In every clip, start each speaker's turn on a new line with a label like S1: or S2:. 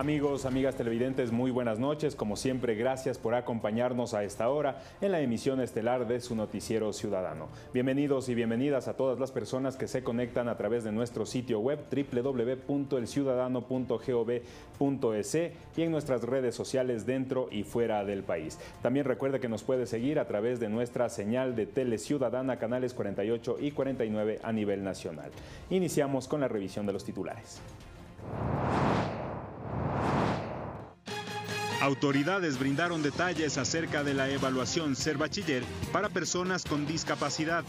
S1: Amigos, amigas televidentes, muy buenas noches. Como siempre, gracias por acompañarnos a esta hora en la emisión estelar de su noticiero ciudadano. Bienvenidos y bienvenidas a todas las personas que se conectan a través de nuestro sitio web www.elciudadano.gov.es y en nuestras redes sociales dentro y fuera del país. También recuerde que nos puede seguir a través de nuestra señal de Tele Ciudadana, canales 48 y 49 a nivel nacional. Iniciamos con la revisión de los titulares.
S2: Autoridades brindaron detalles acerca de la evaluación Ser Bachiller para personas con discapacidad.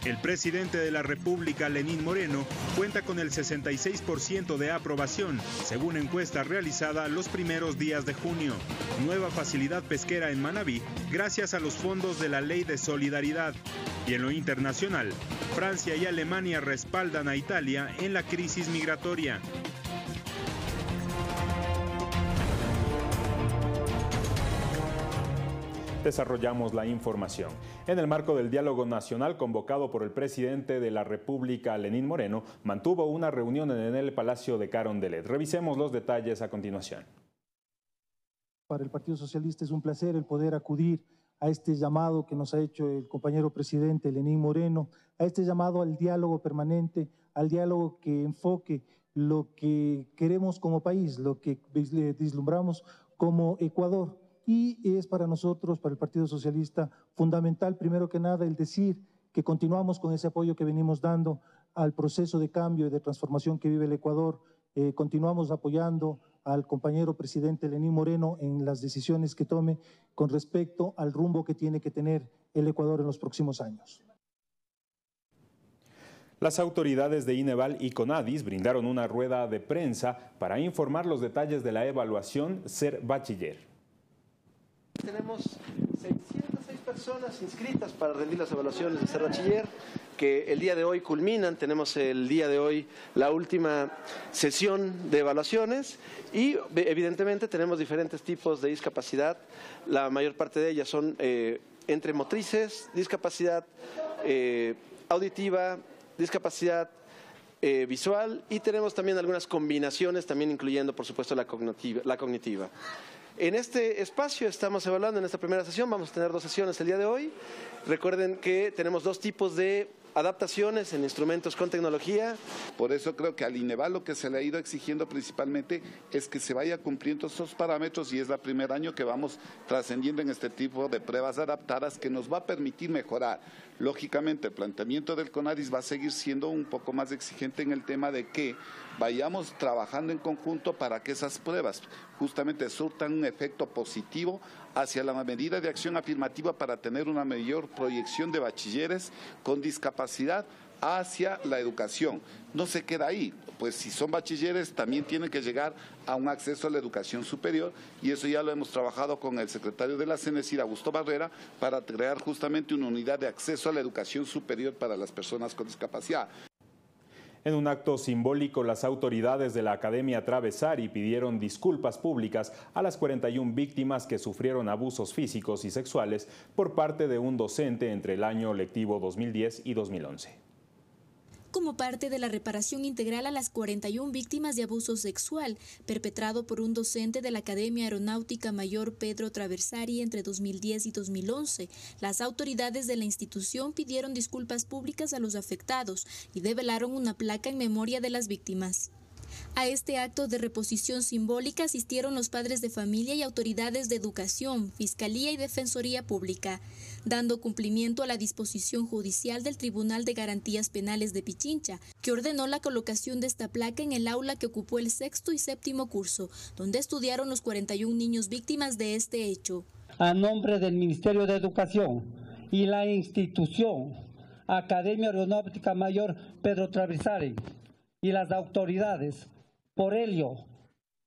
S2: El presidente de la República, Lenín Moreno, cuenta con el 66% de aprobación, según encuesta realizada los primeros días de junio. Nueva facilidad pesquera en Manabí, gracias a los fondos de la Ley de Solidaridad. Y en lo internacional, Francia y Alemania respaldan a Italia en la crisis migratoria.
S1: Desarrollamos la información. En el marco del diálogo nacional convocado por el presidente de la República, Lenín Moreno, mantuvo una reunión en el Palacio de Carondelet. Revisemos los detalles a continuación.
S3: Para el Partido Socialista es un placer el poder acudir a este llamado que nos ha hecho el compañero presidente Lenín Moreno, a este llamado al diálogo permanente, al diálogo que enfoque lo que queremos como país, lo que vislumbramos como Ecuador. Y es para nosotros, para el Partido Socialista, fundamental, primero que nada, el decir que continuamos con ese apoyo que venimos dando al proceso de cambio y de transformación que vive el Ecuador. Continuamos apoyando al compañero presidente Lenín Moreno en las decisiones que tome con respecto al rumbo que tiene que tener el Ecuador en los próximos años.
S1: Las autoridades de INEVAL y CONADIS brindaron una rueda de prensa para informar los detalles de la evaluación Ser Bachiller.
S4: Tenemos 606 personas inscritas para rendir las evaluaciones de Ser Bachiller, que el día de hoy culminan. Tenemos el día de hoy la última sesión de evaluaciones y evidentemente tenemos diferentes tipos de discapacidad. La mayor parte de ellas son entre motrices, discapacidad auditiva, discapacidad visual, y tenemos también algunas combinaciones, también incluyendo por supuesto la cognitiva. En este espacio estamos evaluando, en esta primera sesión, vamos a tener 2 sesiones el día de hoy. Recuerden que tenemos 2 tipos de adaptaciones en instrumentos con tecnología.
S5: Por eso creo que al INEVAL lo que se le ha ido exigiendo principalmente es que se vaya cumpliendo estos parámetros, y es el primer año que vamos trascendiendo en este tipo de pruebas adaptadas que nos va a permitir mejorar. Lógicamente, el planteamiento del CONADIS va a seguir siendo un poco más exigente en el tema de que vayamos trabajando en conjunto para que esas pruebas justamente surtan un efecto positivo hacia la medida de acción afirmativa para tener una mayor proyección de bachilleres con discapacidad hacia la educación. No se queda ahí, pues si son bachilleres también tienen que llegar a un acceso a la educación superior, y eso ya lo hemos trabajado con el secretario de la CENESID, Augusto Barrera, para crear justamente una unidad de acceso a la educación superior para las personas con discapacidad.
S1: En un acto simbólico, las autoridades de la Academia Travesari pidieron disculpas públicas a las 41 víctimas que sufrieron abusos físicos y sexuales por parte de un docente entre el año lectivo 2010 y 2011.
S6: Como parte de la reparación integral a las 41 víctimas de abuso sexual perpetrado por un docente de la Academia Aeronáutica Mayor Pedro Traversari entre 2010 y 2011, las autoridades de la institución pidieron disculpas públicas a los afectados y develaron una placa en memoria de las víctimas. A este acto de reposición simbólica asistieron los padres de familia y autoridades de educación, fiscalía y defensoría pública, dando cumplimiento a la disposición judicial del Tribunal de Garantías Penales de Pichincha, que ordenó la colocación de esta placa en el aula que ocupó el 6º y 7º curso, donde estudiaron los 41 niños víctimas de este hecho.
S7: A nombre del Ministerio de Educación y la institución Academia Aeronáutica Mayor Pedro Traversari y las autoridades, por ello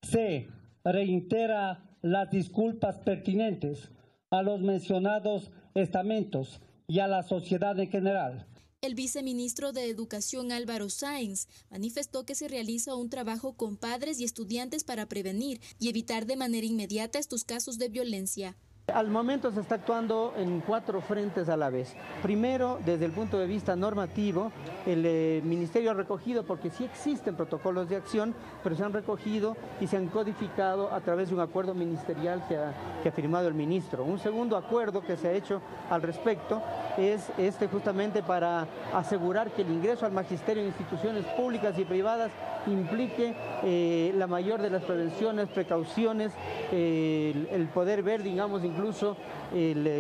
S7: se reitera las disculpas pertinentes a los mencionados estamentos y a la sociedad en general.
S6: El viceministro de Educación Álvaro Sáenz manifestó que se realiza un trabajo con padres y estudiantes para prevenir y evitar de manera inmediata estos casos de violencia.
S8: Al momento se está actuando en 4 frentes a la vez. Primero, desde el punto de vista normativo, el Ministerio ha recogido, porque sí existen protocolos de acción, pero se han recogido y se han codificado a través de un acuerdo ministerial que ha firmado el ministro. Un segundo acuerdo que se ha hecho al respecto es justamente para asegurar que el ingreso al magisterio en instituciones públicas y privadas implique la mayor de las prevenciones, precauciones, el poder ver, digamos, incluso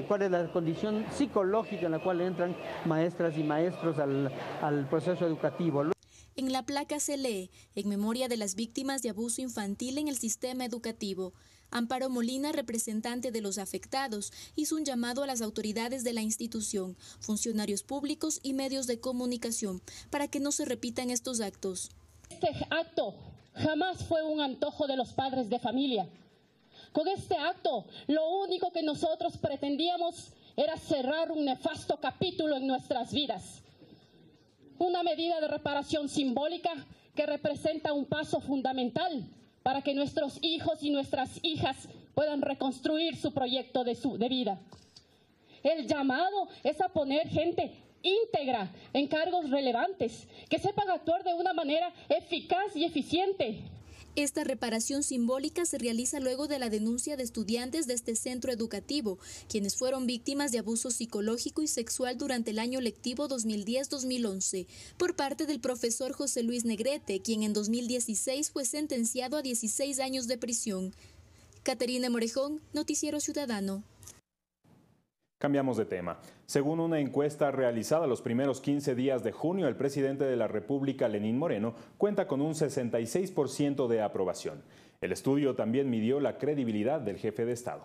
S8: cuál es la condición psicológica en la cual entran maestras y maestros al proceso educativo.
S6: En la placa se lee, en memoria de las víctimas de abuso infantil en el sistema educativo. Amparo Molina, representante de los afectados, hizo un llamado a las autoridades de la institución, funcionarios públicos y medios de comunicación, para que no se repitan estos actos.
S9: Este acto jamás fue un antojo de los padres de familia. Con este acto, lo único que nosotros pretendíamos era cerrar un nefasto capítulo en nuestras vidas. Una medida de reparación simbólica que representa un paso fundamental para que nuestros hijos y nuestras hijas puedan reconstruir su proyecto de vida. El llamado es a poner gente íntegra en cargos relevantes, que sepan actuar de una manera eficaz y eficiente.
S6: Esta reparación simbólica se realiza luego de la denuncia de estudiantes de este centro educativo, quienes fueron víctimas de abuso psicológico y sexual durante el año lectivo 2010-2011, por parte del profesor José Luis Negrete, quien en 2016 fue sentenciado a 16 años de prisión. Caterina Morejón, Noticiero Ciudadano.
S1: Cambiamos de tema. Según una encuesta realizada los primeros 15 días de junio, el presidente de la República, Lenín Moreno, cuenta con un 66% de aprobación. El estudio también midió la credibilidad del jefe de Estado.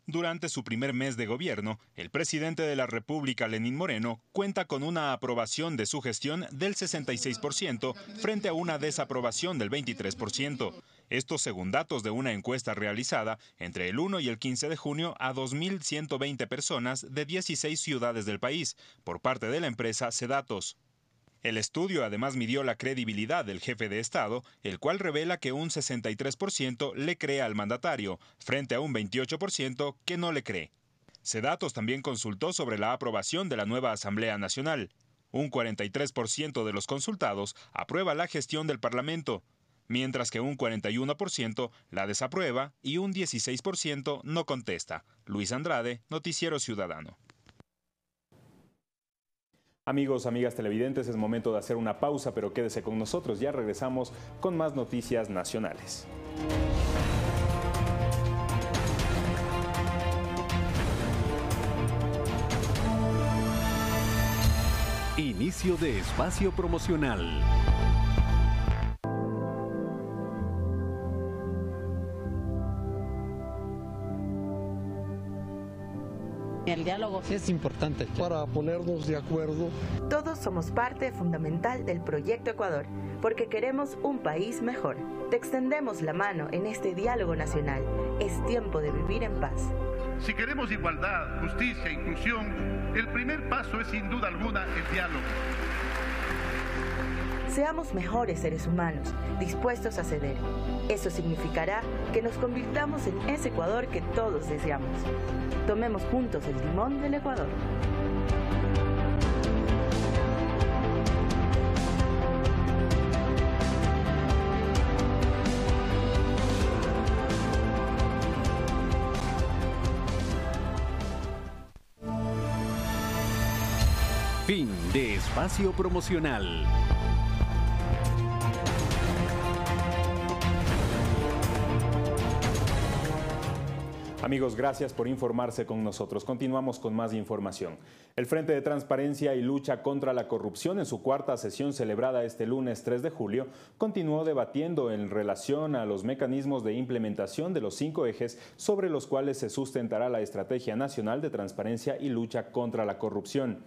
S2: Durante su primer mes de gobierno, el presidente de la República, Lenín Moreno, cuenta con una aprobación de su gestión del 66% frente a una desaprobación del 23%. Esto según datos de una encuesta realizada entre el 1 y el 15 de junio a 2.120 personas de 16 ciudades del país, por parte de la empresa Cedatos. El estudio además midió la credibilidad del jefe de Estado, el cual revela que un 63% le cree al mandatario, frente a un 28% que no le cree. Cedatos también consultó sobre la aprobación de la nueva Asamblea Nacional. Un 43% de los consultados aprueba la gestión del Parlamento, mientras que un 41% la desaprueba y un 16% no contesta. Luis Andrade, Noticiero Ciudadano.
S1: Amigos, amigas televidentes, es momento de hacer una pausa, pero quédese con nosotros. Ya regresamos con más noticias nacionales.
S10: Inicio de espacio promocional.
S11: El diálogo es importante
S12: para ponernos de acuerdo.
S13: Todos somos parte fundamental del Proyecto Ecuador, porque queremos un país mejor. Te extendemos la mano en este diálogo nacional. Es tiempo de vivir en paz.
S14: Si queremos igualdad, justicia e inclusión, el primer paso es sin duda alguna el diálogo.
S13: Seamos mejores seres humanos, dispuestos a ceder. Eso significará que nos convirtamos en ese Ecuador que todos deseamos. Tomemos juntos el timón del Ecuador.
S10: Fin de espacio promocional.
S1: Amigos, gracias por informarse con nosotros. Continuamos con más información. El Frente de Transparencia y Lucha contra la Corrupción, en su cuarta sesión celebrada este lunes 3 de julio, continuó debatiendo en relación a los mecanismos de implementación de los 5 ejes sobre los cuales se sustentará la Estrategia Nacional de Transparencia y Lucha contra la Corrupción.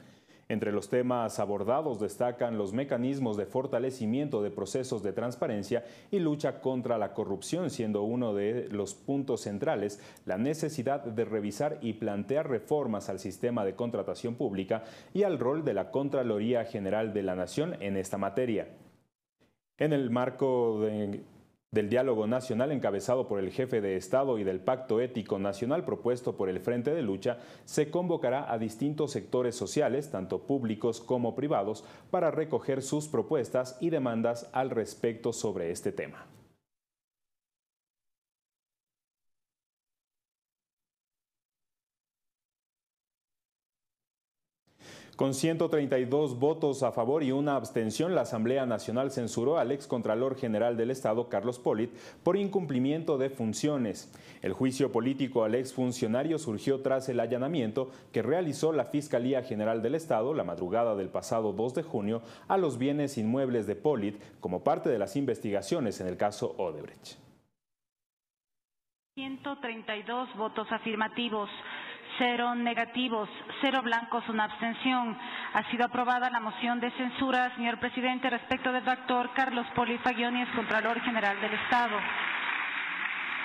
S1: Entre los temas abordados destacan los mecanismos de fortalecimiento de procesos de transparencia y lucha contra la corrupción, siendo uno de los puntos centrales la necesidad de revisar y plantear reformas al sistema de contratación pública y al rol de la Contraloría General de la Nación en esta materia. En el marco Del diálogo nacional encabezado por el jefe de Estado y del Pacto Ético Nacional propuesto por el Frente de Lucha, se convocará a distintos sectores sociales, tanto públicos como privados, para recoger sus propuestas y demandas al respecto sobre este tema. Con 132 votos a favor y una abstención, la Asamblea Nacional censuró al excontralor general del Estado, Carlos Polit, por incumplimiento de funciones. El juicio político al exfuncionario surgió tras el allanamiento que realizó la Fiscalía General del Estado la madrugada del pasado 2 de junio a los bienes inmuebles de Polit como parte de las investigaciones en el caso Odebrecht.
S15: 132 votos afirmativos, 0 negativos, 0 blancos, una abstención. Ha sido aprobada la moción de censura, señor presidente, respecto del doctor Carlos Polit Fagioni, excontralor general del Estado.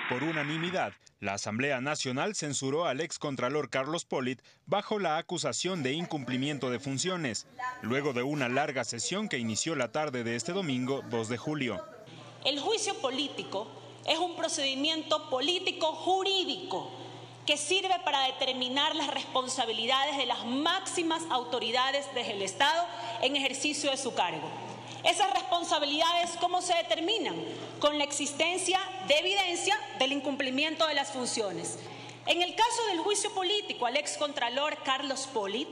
S2: Por unanimidad, la Asamblea Nacional censuró al excontralor Carlos Polit bajo la acusación de incumplimiento de funciones, luego de una larga sesión que inició la tarde de este domingo, 2 de julio.
S16: El juicio político es un procedimiento político jurídico que sirve para determinar las responsabilidades de las máximas autoridades del Estado en ejercicio de su cargo. Esas responsabilidades, ¿cómo se determinan? Con la existencia de evidencia del incumplimiento de las funciones. En el caso del juicio político al excontralor Carlos Polit,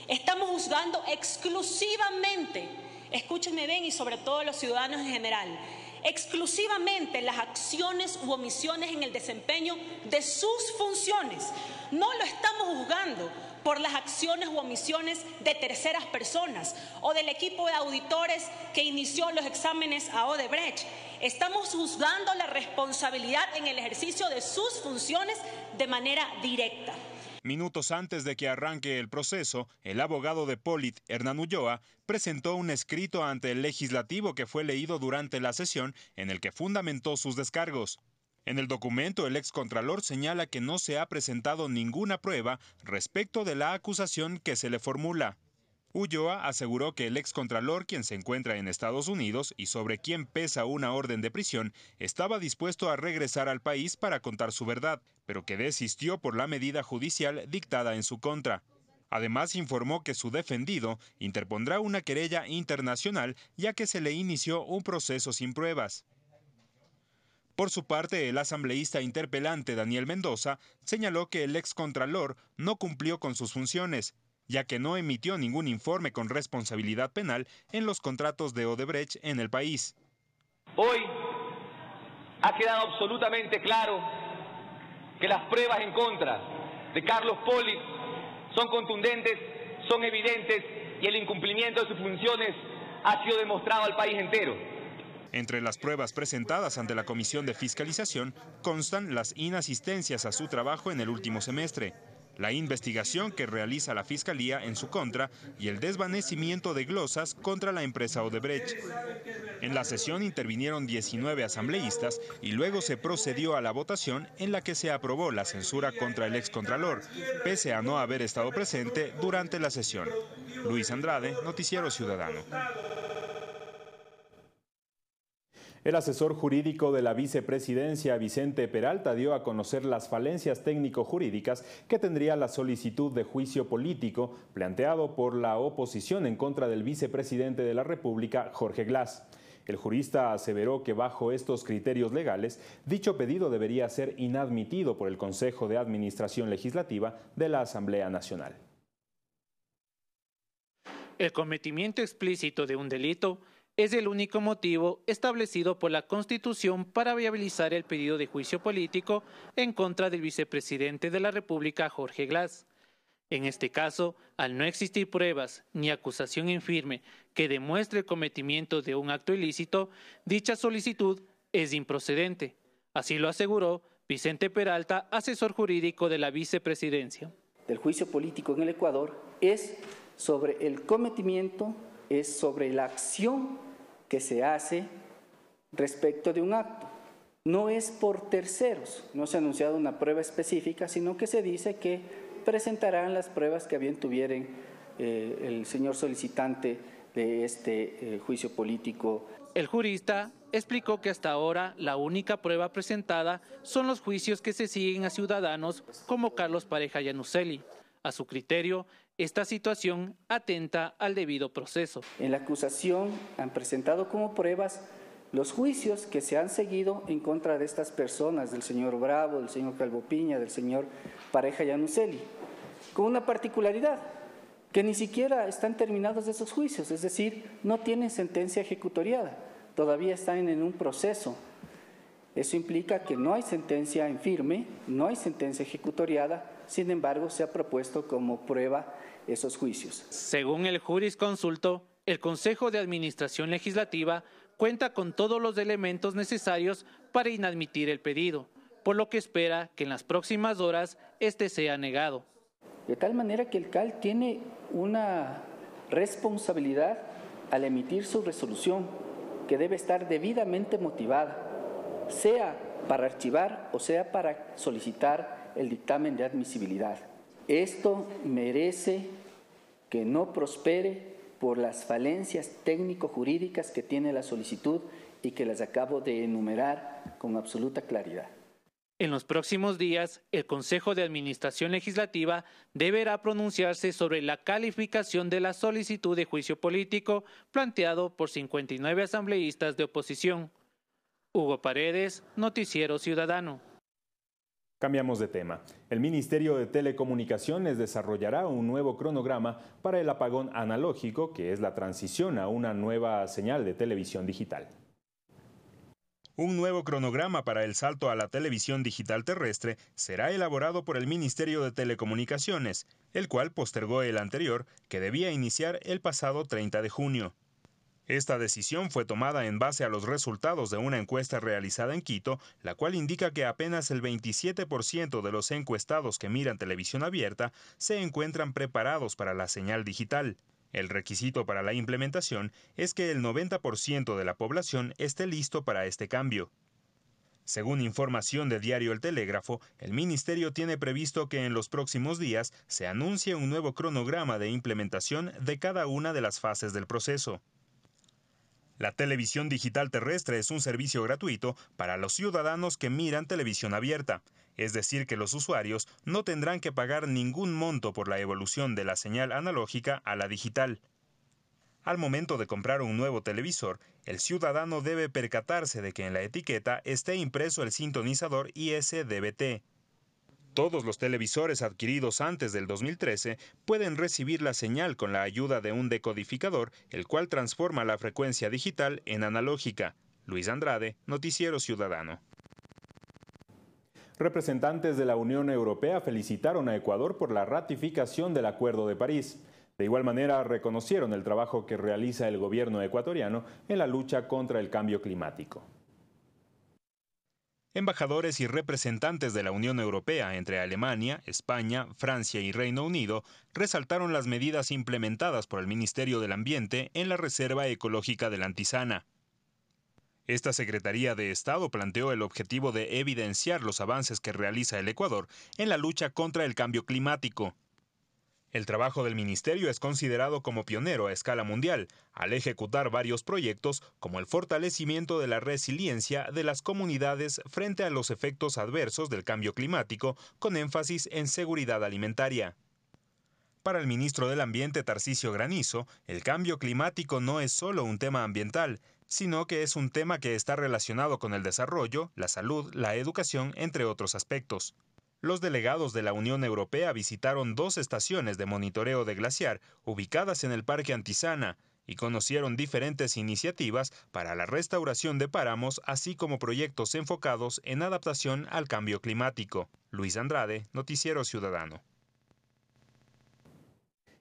S16: estamos juzgando exclusivamente, escúchenme bien y sobre todo los ciudadanos en general, exclusivamente las acciones u omisiones en el desempeño de sus funciones. No lo estamos juzgando por las acciones u omisiones de terceras personas o del equipo de auditores que inició los exámenes a Odebrecht. Estamos juzgando la responsabilidad en el ejercicio de sus funciones de manera directa.
S2: Minutos antes de que arranque el proceso, el abogado de Polit, Hernán Ulloa, presentó un escrito ante el legislativo que fue leído durante la sesión en el que fundamentó sus descargos. En el documento, el excontralor señala que no se ha presentado ninguna prueba respecto de la acusación que se le formula. Ulloa aseguró que el excontralor, quien se encuentra en Estados Unidos y sobre quien pesa una orden de prisión, estaba dispuesto a regresar al país para contar su verdad, pero que desistió por la medida judicial dictada en su contra. Además, informó que su defendido interpondrá una querella internacional ya que se le inició un proceso sin pruebas. Por su parte, el asambleísta interpelante Daniel Mendoza señaló que el excontralor no cumplió con sus funciones, ya que no emitió ningún informe con responsabilidad penal en los contratos de Odebrecht en el país.
S17: Hoy ha quedado absolutamente claro que las pruebas en contra de Carlos Polit son contundentes, son evidentes y el incumplimiento de sus funciones ha sido demostrado al país entero.
S2: Entre las pruebas presentadas ante la Comisión de Fiscalización constan las inasistencias a su trabajo en el último semestre, la investigación que realiza la Fiscalía en su contra y el desvanecimiento de glosas contra la empresa Odebrecht. En la sesión intervinieron 19 asambleístas y luego se procedió a la votación en la que se aprobó la censura contra el excontralor, pese a no haber estado presente durante la sesión. Luis Andrade, Noticiero Ciudadano.
S1: El asesor jurídico de la vicepresidencia, Vicente Peralta, dio a conocer las falencias técnico-jurídicas que tendría la solicitud de juicio político planteado por la oposición en contra del vicepresidente de la República, Jorge Glass. El jurista aseveró que bajo estos criterios legales, dicho pedido debería ser inadmitido por el Consejo de Administración Legislativa de la Asamblea Nacional.
S18: El cometimiento explícito de un delito es el único motivo establecido por la Constitución para viabilizar el pedido de juicio político en contra del vicepresidente de la República, Jorge Glass. En este caso, al no existir pruebas ni acusación en firme que demuestre el cometimiento de un acto ilícito, dicha solicitud es improcedente. Así lo aseguró Vicente Peralta, asesor jurídico de la vicepresidencia.
S19: El juicio político en el Ecuador es sobre el cometimiento, es sobre la acción que se hace respecto de un acto. No es por terceros, no se ha anunciado una prueba específica, sino que se dice que presentarán las pruebas que a bien tuvieren el señor solicitante de este juicio político.
S18: El jurista explicó que hasta ahora la única prueba presentada son los juicios que se siguen a ciudadanos como Carlos Pareja Yanuseli. A su criterio, esta situación atenta al debido proceso.
S19: En la acusación han presentado como pruebas los juicios que se han seguido en contra de estas personas, del señor Bravo, del señor Calvo Piña, del señor Pareja Yanuseli, con una particularidad, que ni siquiera están terminados esos juicios, es decir, no tienen sentencia ejecutoriada, todavía están en un proceso. Eso implica que no hay sentencia en firme, no hay sentencia ejecutoriada, sin embargo, se ha propuesto como prueba esos juicios.
S18: Según el jurisconsulto, el Consejo de Administración Legislativa cuenta con todos los elementos necesarios para inadmitir el pedido, por lo que espera que en las próximas horas este sea negado.
S19: De tal manera que el CAL tiene una responsabilidad al emitir su resolución que debe estar debidamente motivada, sea para archivar o sea para solicitar el dictamen de admisibilidad. Esto merece que no prospere por las falencias técnico-jurídicas que tiene la solicitud y que las acabo de enumerar con absoluta claridad.
S18: En los próximos días, el Consejo de Administración Legislativa deberá pronunciarse sobre la calificación de la solicitud de juicio político planteado por 59 asambleístas de oposición. Hugo Paredes, Noticiero Ciudadano.
S1: Cambiamos de tema. El Ministerio de Telecomunicaciones desarrollará un nuevo cronograma para el apagón analógico, que es la transición a una nueva señal de televisión digital.
S2: Un nuevo cronograma para el salto a la televisión digital terrestre será elaborado por el Ministerio de Telecomunicaciones, el cual postergó el anterior, que debía iniciar el pasado 30 de junio. Esta decisión fue tomada en base a los resultados de una encuesta realizada en Quito, la cual indica que apenas el 27% de los encuestados que miran televisión abierta se encuentran preparados para la señal digital. El requisito para la implementación es que el 90% de la población esté listo para este cambio. Según información de Diario El Telégrafo, el Ministerio tiene previsto que en los próximos días se anuncie un nuevo cronograma de implementación de cada una de las fases del proceso. La televisión digital terrestre es un servicio gratuito para los ciudadanos que miran televisión abierta, es decir, que los usuarios no tendrán que pagar ningún monto por la evolución de la señal analógica a la digital. Al momento de comprar un nuevo televisor, el ciudadano debe percatarse de que en la etiqueta esté impreso el sintonizador ISDBT. Todos los televisores adquiridos antes del 2013 pueden recibir la señal con la ayuda de un decodificador, el cual transforma la frecuencia digital en analógica. Luis Andrade, Noticiero Ciudadano.
S1: Representantes de la Unión Europea felicitaron a Ecuador por la ratificación del Acuerdo de París. De igual manera, reconocieron el trabajo que realiza el gobierno ecuatoriano en la lucha contra el cambio climático.
S2: Embajadores y representantes de la Unión Europea entre Alemania, España, Francia y Reino Unido resaltaron las medidas implementadas por el Ministerio del Ambiente en la Reserva Ecológica de la Antisana. Esta Secretaría de Estado planteó el objetivo de evidenciar los avances que realiza el Ecuador en la lucha contra el cambio climático. El trabajo del ministerio es considerado como pionero a escala mundial, al ejecutar varios proyectos como el fortalecimiento de la resiliencia de las comunidades frente a los efectos adversos del cambio climático, con énfasis en seguridad alimentaria. Para el ministro del Ambiente, Tarcisio Granizo, el cambio climático no es solo un tema ambiental, sino que es un tema que está relacionado con el desarrollo, la salud, la educación, entre otros aspectos. Los delegados de la Unión Europea visitaron 2 estaciones de monitoreo de glaciar ubicadas en el Parque Antisana y conocieron diferentes iniciativas para la restauración de páramos, así como proyectos enfocados en adaptación al cambio climático. Luis Andrade, Noticiero Ciudadano.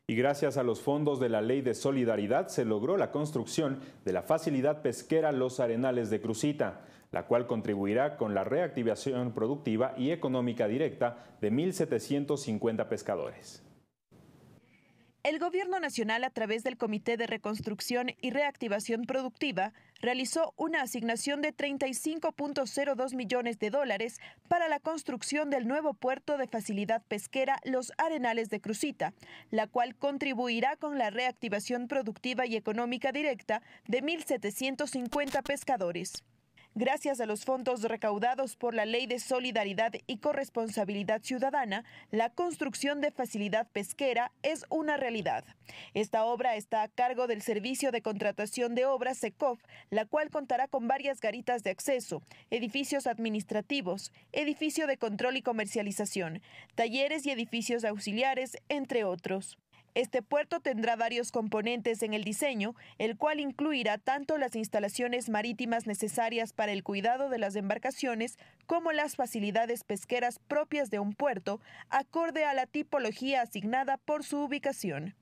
S1: Y gracias a los fondos de la Ley de Solidaridad se logró la construcción de la facilidad pesquera Los Arenales de Crucita, la cual contribuirá con la reactivación productiva y económica directa de 1.750 pescadores.
S20: El Gobierno Nacional, a través del Comité de Reconstrucción y Reactivación Productiva, realizó una asignación de $35.02 millones para la construcción del nuevo puerto de facilidad pesquera Los Arenales de Crucita, la cual contribuirá con la reactivación productiva y económica directa de 1.750 pescadores. Gracias a los fondos recaudados por la Ley de Solidaridad y Corresponsabilidad Ciudadana, la construcción de facilidad pesquera es una realidad. Esta obra está a cargo del Servicio de Contratación de Obras SECOF, la cual contará con varias garitas de acceso, edificios administrativos, edificio de control y comercialización, talleres y edificios auxiliares, entre otros. Este puerto tendrá varios componentes en el diseño, el cual incluirá tanto las instalaciones marítimas necesarias para el cuidado de las embarcaciones como las facilidades pesqueras propias de un puerto, acorde a la tipología asignada por su ubicación.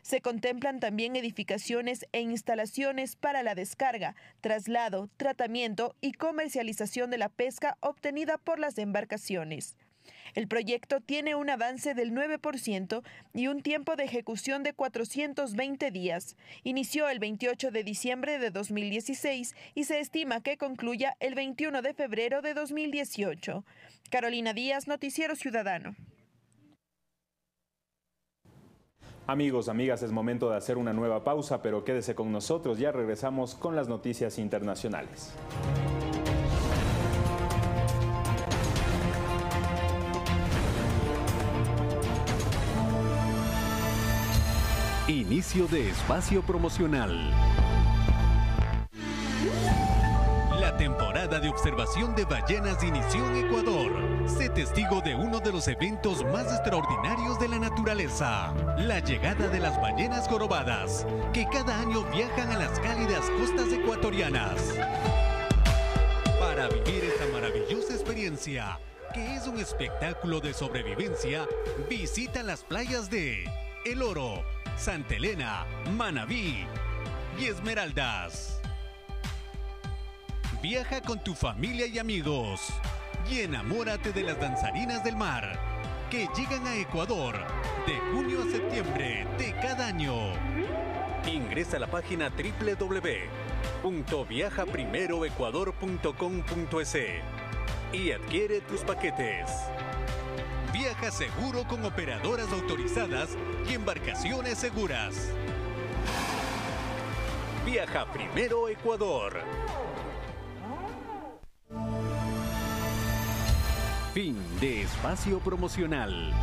S20: Se contemplan también edificaciones e instalaciones para la descarga, traslado, tratamiento y comercialización de la pesca obtenida por las embarcaciones. El proyecto tiene un avance del 9% y un tiempo de ejecución de 420 días. Inició el 28 de diciembre de 2016 y se estima que concluya el 21 de febrero de 2018. Carolina Díaz, Noticiero Ciudadano.
S1: Amigos, amigas, es momento de hacer una nueva pausa, pero quédese con nosotros, ya regresamos con las noticias internacionales.
S10: Inicio de espacio promocional. La temporada de observación de ballenas inició en Ecuador. Sé testigo de uno de los eventos más extraordinarios de la naturaleza, la llegada de las ballenas jorobadas, que cada año viajan a las cálidas costas ecuatorianas. Para vivir esta maravillosa experiencia, que es un espectáculo de sobrevivencia, visita las playas de El Oro, Santa Elena, Manabí y Esmeraldas. Viaja con tu familia y amigos y enamórate de las danzarinas del mar que llegan a Ecuador de junio a septiembre de cada año. Ingresa a la página www.viajaprimeroecuador.com.es y adquiere tus paquetes. Viaja seguro con operadoras autorizadas y embarcaciones seguras. Viaja Primero Ecuador. Fin de espacio promocional.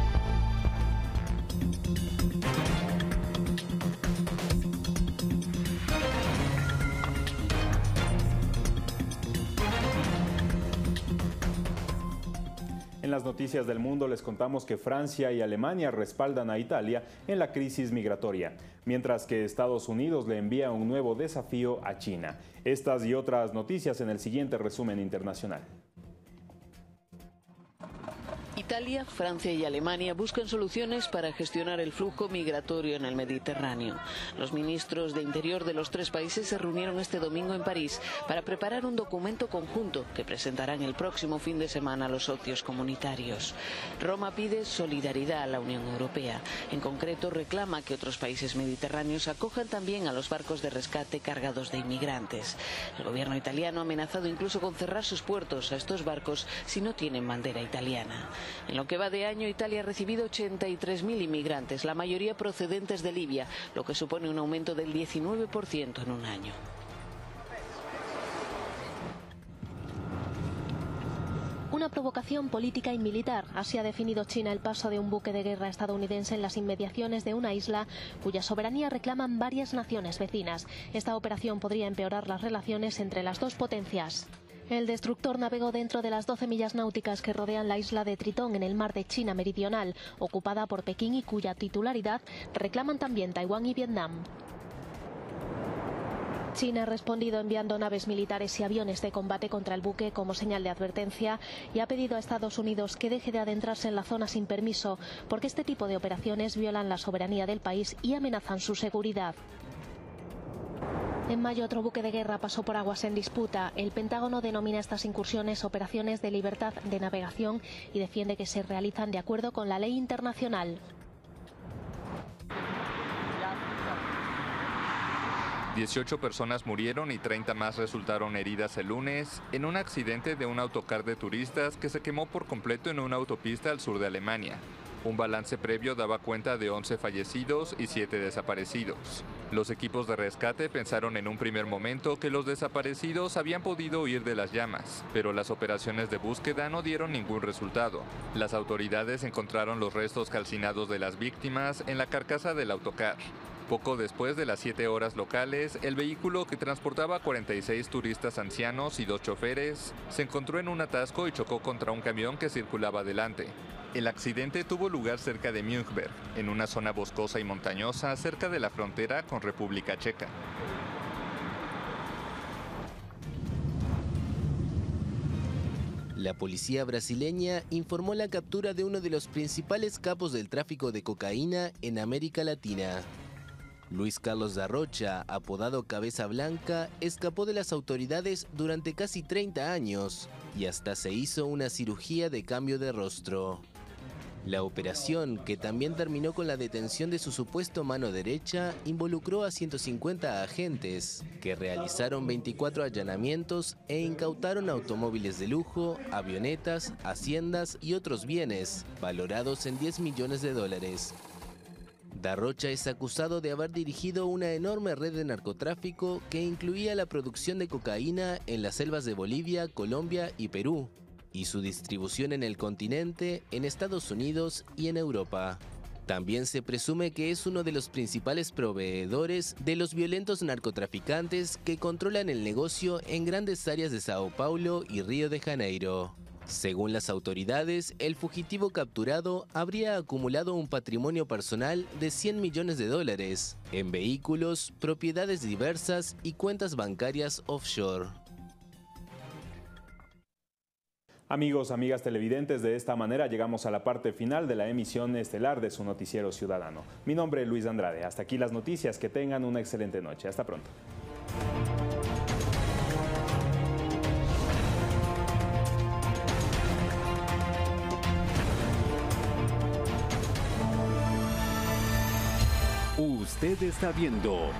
S1: En las noticias del mundo les contamos que Francia y Alemania respaldan a Italia en la crisis migratoria, mientras que Estados Unidos le envía un nuevo desafío a China. Estas y otras noticias en el siguiente resumen internacional.
S21: Italia, Francia y Alemania buscan soluciones para gestionar el flujo migratorio en el Mediterráneo. Los ministros de Interior de los tres países se reunieron este domingo en París para preparar un documento conjunto que presentarán el próximo fin de semana a los socios comunitarios. Roma pide solidaridad a la Unión Europea. En concreto, reclama que otros países mediterráneos acojan también a los barcos de rescate cargados de inmigrantes. El gobierno italiano ha amenazado incluso con cerrar sus puertos a estos barcos si no tienen bandera italiana. En lo que va de año, Italia ha recibido 83.000 inmigrantes, la mayoría procedentes de Libia, lo que supone un aumento del 19% en un año.
S22: Una provocación política y militar. Así ha definido China el paso de un buque de guerra estadounidense en las inmediaciones de una isla cuya soberanía reclaman varias naciones vecinas. Esta operación podría empeorar las relaciones entre las dos potencias. El destructor navegó dentro de las 12 millas náuticas que rodean la isla de Tritón en el mar de China Meridional, ocupada por Pekín y cuya titularidad reclaman también Taiwán y Vietnam. China ha respondido enviando naves militares y aviones de combate contra el buque como señal de advertencia y ha pedido a Estados Unidos que deje de adentrarse en la zona sin permiso, porque este tipo de operaciones violan la soberanía del país y amenazan su seguridad. En mayo, otro buque de guerra pasó por aguas en disputa. El Pentágono denomina estas incursiones operaciones de libertad de navegación y defiende que se realizan de acuerdo con la ley internacional.
S3: 18 personas murieron y 30 más resultaron heridas el lunes en un accidente de un autocar de turistas que se quemó por completo en una autopista al sur de Alemania. Un balance previo daba cuenta de 11 fallecidos y 7 desaparecidos. Los equipos de rescate pensaron en un primer momento que los desaparecidos habían podido huir de las llamas, pero las operaciones de búsqueda no dieron ningún resultado. Las autoridades encontraron los restos calcinados de las víctimas en la carcasa del autocar. Poco después de las 7 horas locales, el vehículo que transportaba 46 turistas ancianos y 2 choferes se encontró en un atasco y chocó contra un camión que circulaba adelante. El accidente tuvo lugar cerca de Münchberg, en una zona boscosa y montañosa cerca de la frontera con República Checa.
S4: La policía brasileña informó la captura de uno de los principales capos del tráfico de cocaína en América Latina. Luis Carlos da Rocha, apodado Cabeza Blanca, escapó de las autoridades durante casi 30 años y hasta se hizo una cirugía de cambio de rostro. La operación, que también terminó con la detención de su supuesto mano derecha, involucró a 150 agentes, que realizaron 24 allanamientos e incautaron automóviles de lujo, avionetas, haciendas y otros bienes, valorados en $10 millones. Da Rocha es acusado de haber dirigido una enorme red de narcotráfico que incluía la producción de cocaína en las selvas de Bolivia, Colombia y Perú, y su distribución en el continente, en Estados Unidos y en Europa. También se presume que es uno de los principales proveedores de los violentos narcotraficantes que controlan el negocio en grandes áreas de Sao Paulo y Río de Janeiro. Según las autoridades, el fugitivo capturado habría acumulado un patrimonio personal de $100 millones en vehículos, propiedades diversas y cuentas bancarias offshore.
S1: Amigos, amigas televidentes, de esta manera llegamos a la parte final de la emisión estelar de su noticiero ciudadano. Mi nombre es Luis Andrade. Hasta aquí las noticias. Que tengan una excelente noche. Hasta pronto.
S10: Usted está viendo